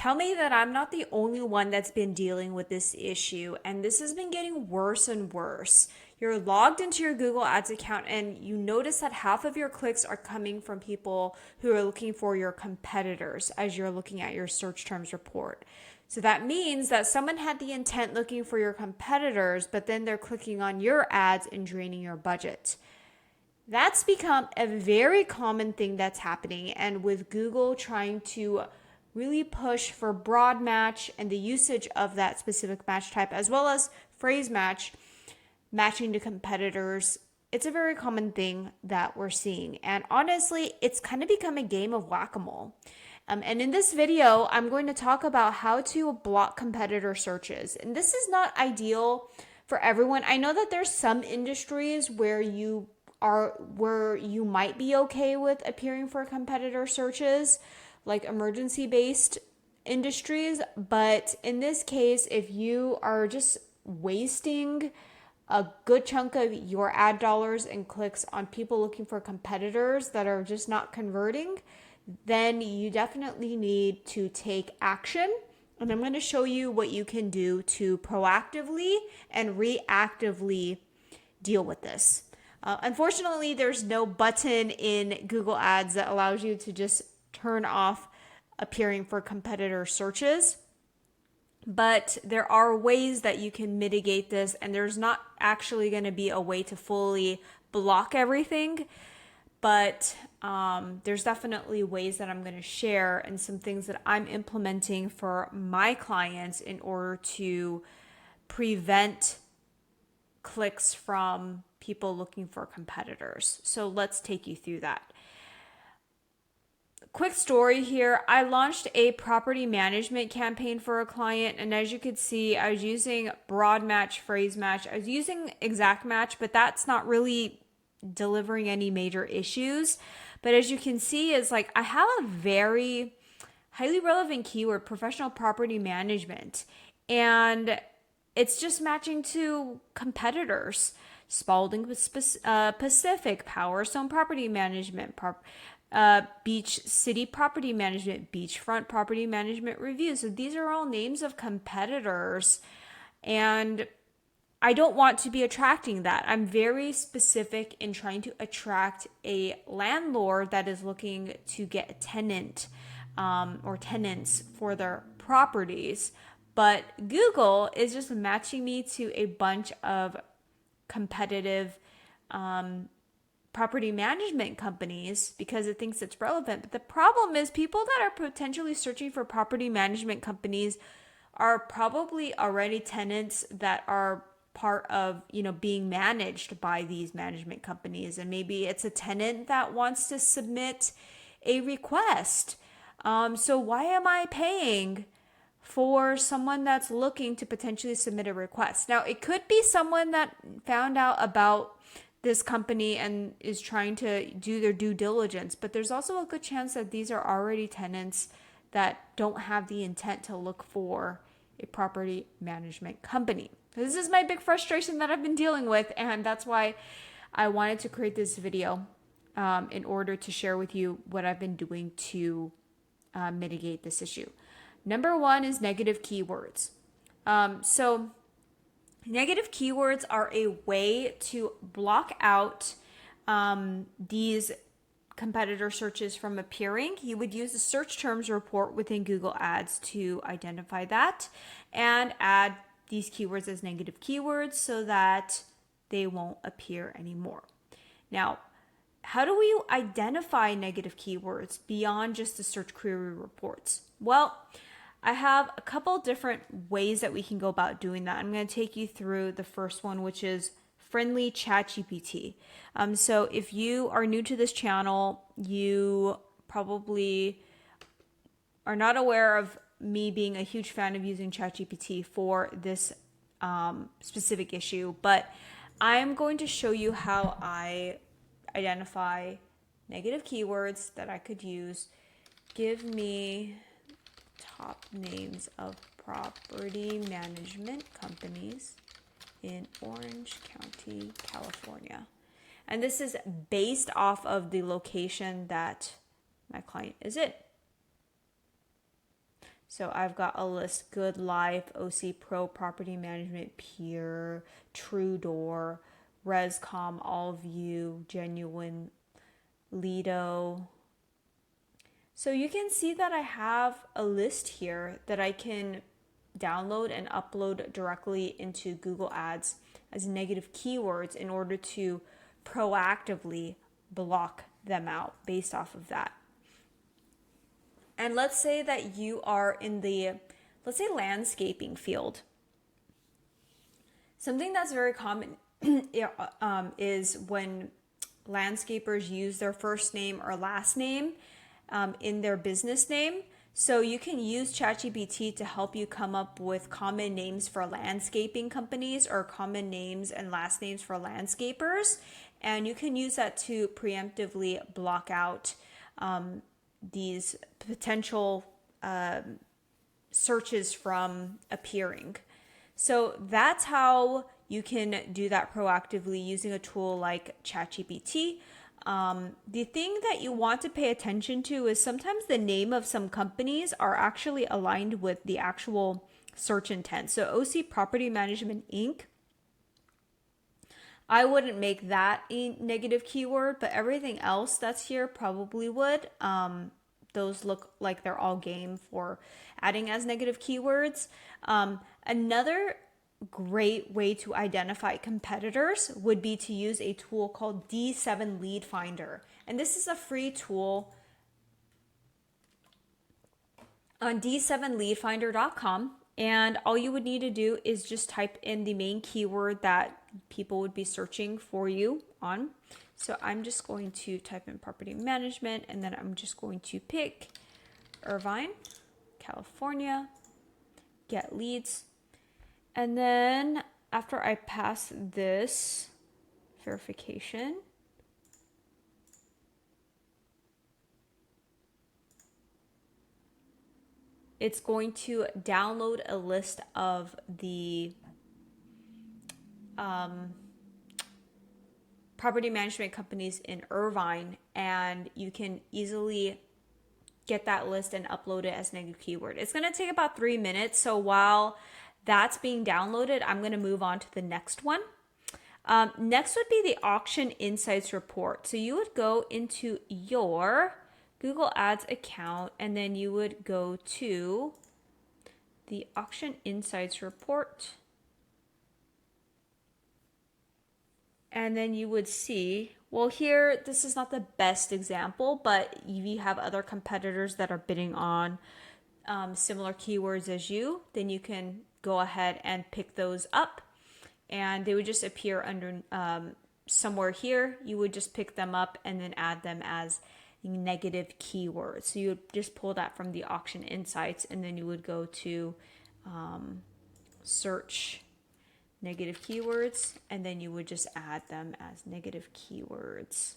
tell me that I'm not the only one that's been dealing with this issue, and this has been getting worse and worse. You're logged into your Google Ads account and you notice that half of your clicks are coming from people who are looking for your competitors as you're looking at your search terms report. So that means that someone had the intent looking for your competitors, but then they're clicking on your ads and draining your budget. That's become a very common thing that's happening. And with Google trying to really push for broad match and the usage of that specific match type, as well as phrase match, matching to competitors, it's a very common thing that we're seeing. And honestly, it's kind of become a game of whack-a-mole. And in this video, I'm going to talk about how to block competitor searches. And this is not ideal for everyone. I know that there's some industries where you might be okay with appearing for competitor searches, like emergency-based industries. But in this case, if you are just wasting a good chunk of your ad dollars and clicks on people looking for competitors that are just not converting, then you definitely need to take action. And I'm going to show you what you can do to proactively and reactively deal with this. Unfortunately, there's no button in Google Ads that allows you to just turn off appearing for competitor searches. But there are ways that you can mitigate this, and there's not actually going to be a way to fully block everything. But there's definitely ways that I'm going to share and some things that I'm implementing for my clients in order to prevent clicks from people looking for competitors. So let's take you through that. Quick story here. I launched a property management campaign for a client, and as you could see, I was using broad match, phrase match. I was using exact match, but that's not really delivering any major issues. But as you can see, is like I have a very highly relevant keyword, professional property management, and it's just matching to competitors. Spalding Pacific, Power Stone Property Management, Beach City Property Management, Beachfront Property Management Review. So these are all names of competitors, and I don't want to be attracting that. I'm very specific in trying to attract a landlord that is looking to get a tenant or tenants for their properties. But Google is just matching me to a bunch of competitive property management companies because it thinks it's relevant. But the problem is people that are potentially searching for property management companies are probably already tenants that are part of, being managed by these management companies. And maybe it's a tenant that wants to submit a request. So why am I paying for someone that's looking to potentially submit a request? Now, it could be someone that found out about this company and is trying to do their due diligence, but there's also a good chance that these are already tenants that don't have the intent to look for a property management company. This is my big frustration that I've been dealing with, and that's why I wanted to create this video in order to share with you what I've been doing to mitigate this issue. Number one is negative keywords. So negative keywords are a way to block out these competitor searches from appearing. You would use the search terms report within Google Ads to identify that and add these keywords as negative keywords so that they won't appear anymore. Now, how do we identify negative keywords beyond just the search query reports? Well, I have a couple different ways that we can go about doing that. I'm going to take you through the first one, which is friendly ChatGPT. So if you are new to this channel, you probably are not aware of me being a huge fan of using ChatGPT for this specific issue, but I'm going to show you how I identify negative keywords that I could use. Give me top names of property management companies in Orange County, California. And this is based off of the location that my client is in. So I've got a list: Good Life, OC Pro, Property Management, Pure, True Door, Rescom, Allview, Genuine, Lido. So you can see that I have a list here that I can download and upload directly into Google Ads as negative keywords in order to proactively block them out based off of that. And let's say that you are in the, let's say, landscaping field. Something that's very common is when landscapers use their first name or last name in their business name. So you can use ChatGPT to help you come up with common names for landscaping companies or common names and last names for landscapers. And you can use that to preemptively block out these potential searches from appearing. So that's how you can do that proactively using a tool like ChatGPT. The thing that you want to pay attention to is sometimes the name of some companies are actually aligned with the actual search intent. So OC Property Management Inc., I wouldn't make that a negative keyword, but everything else that's here probably would. Those look like they're all game for adding as negative keywords. Another great way to identify competitors would be to use a tool called D7 Lead Finder. And this is a free tool on d7leadfinder.com. And all you would need to do is just type in the main keyword that people would be searching for you on. So I'm just going to type in property management, and then I'm just going to pick Irvine, California, get leads. And then after I pass this verification, it's going to download a list of the property management companies in Irvine, and you can easily get that list and upload it as negative keyword. It's going to take about 3 minutes. So while that's being downloaded, I'm going to move on to the next one. Next would be the auction insights report. So you would go into your Google Ads account, and then you would go to the auction insights report. And then you would see, well, here, this is not the best example, but if you have other competitors that are bidding on similar keywords as you, then you can go ahead and pick those up, and they would just appear under somewhere here. You would just pick them up and then add them as negative keywords. So you would just pull that from the auction insights, and then you would go to search negative keywords, and then you would just add them as negative keywords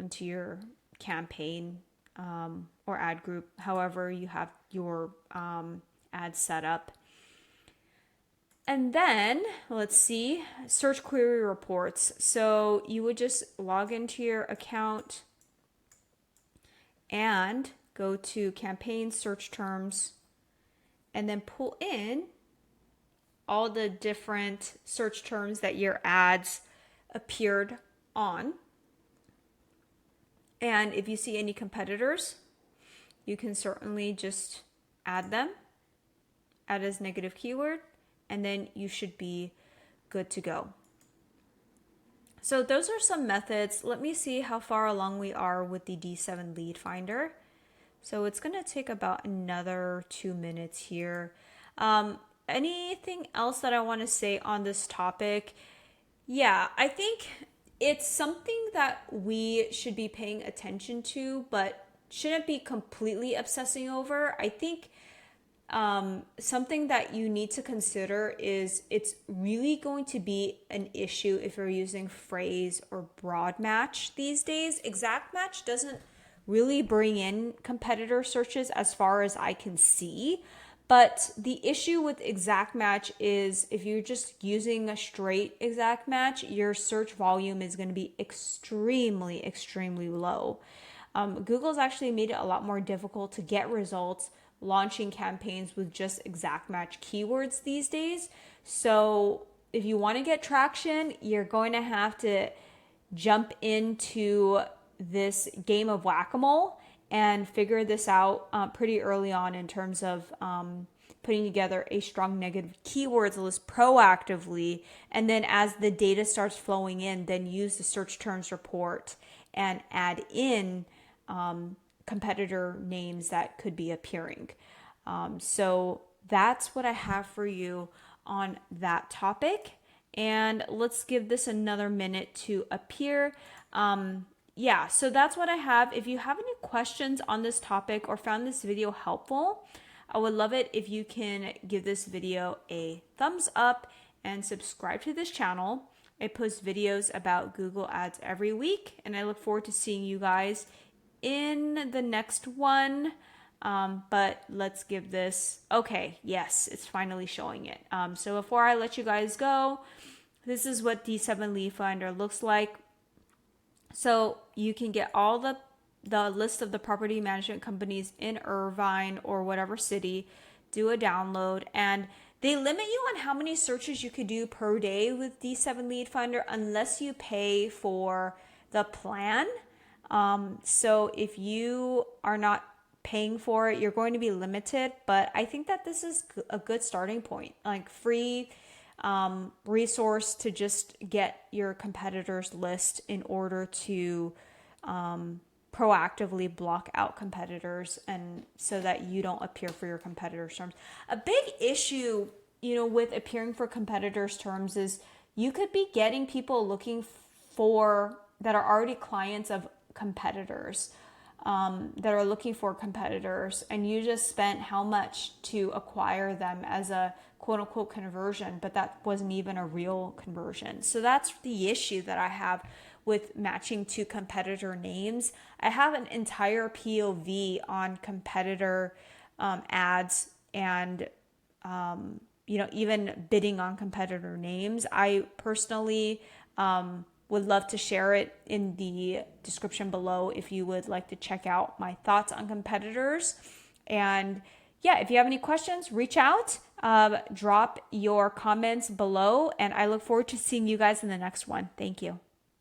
into your campaign or ad group, however you have your ad set up. And then let's see, search query reports. So you would just log into your account and go to campaign search terms, and then pull in all the different search terms that your ads appeared on. And if you see any competitors, you can certainly just add them, add as negative keyword, and then you should be good to go. So those are some methods. Let me see how far along we are with the D7 Lead Finder. So it's going to take about another 2 minutes here. Anything else that I want to say on this topic? Yeah, I think it's something that we should be paying attention to, but shouldn't be completely obsessing over. I think something that you need to consider is it's really going to be an issue if you're using phrase or broad match these days. Exact match doesn't really bring in competitor searches as far as I can see. But the issue with exact match is if you're just using a straight exact match, your search volume is going to be extremely, extremely low. Google's actually made it a lot more difficult to get results launching campaigns with just exact match keywords these days. So if you want to get traction, you're going to have to jump into this game of whack-a-mole and figure this out pretty early on in terms of putting together a strong negative keywords list proactively. And then as the data starts flowing in, then use the search terms report and add in competitor names that could be appearing. So that's what I have for you on that topic. And let's give this another minute to appear. Yeah, so that's what I have. If you have any questions on this topic or found this video helpful, I would love it if you can give this video a thumbs up and subscribe to this channel. I post videos about Google Ads every week, and I look forward to seeing you guys in the next one. But let's give this, okay, yes, it's finally showing it. So before I let you guys go, this is what D7 Lead Finder looks like. So you can get all the list of the property management companies in Irvine or whatever city, do a download, and they limit you on how many searches you could do per day with D7 Lead Finder unless you pay for the plan. So if you are not paying for it, you're going to be limited, but I think that this is a good starting point, like free resource to just get your competitors list in order to proactively block out competitors and so that you don't appear for your competitors' terms. A big issue, with appearing for competitors' terms is you could be getting people looking for that are already clients of competitors, that are looking for competitors, and you just spent how much to acquire them as a quote unquote conversion, but that wasn't even a real conversion. So that's the issue that I have with matching to competitor names. I have an entire POV on competitor ads and even bidding on competitor names. I personally would love to share it in the description below if you would like to check out my thoughts on competitors. And yeah, if you have any questions, reach out, drop your comments below, and I look forward to seeing you guys in the next one. Thank you.